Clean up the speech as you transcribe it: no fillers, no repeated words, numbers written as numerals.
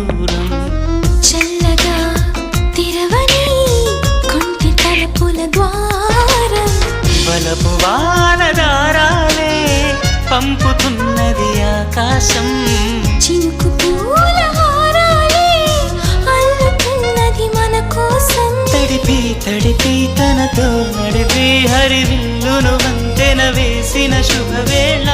దూరం చల్లగా తెరవని కొంటి తలుపుల ద్వారం వలపు వానదారాలే పంపుతున్నది ఆకాశం చినుకు పూల హారాలే అల్లుతున్నది మన కోసం తడిపి తడిపి తనతో నడిపి హరివిల్లును వంతెన వేసిన శుభవేళ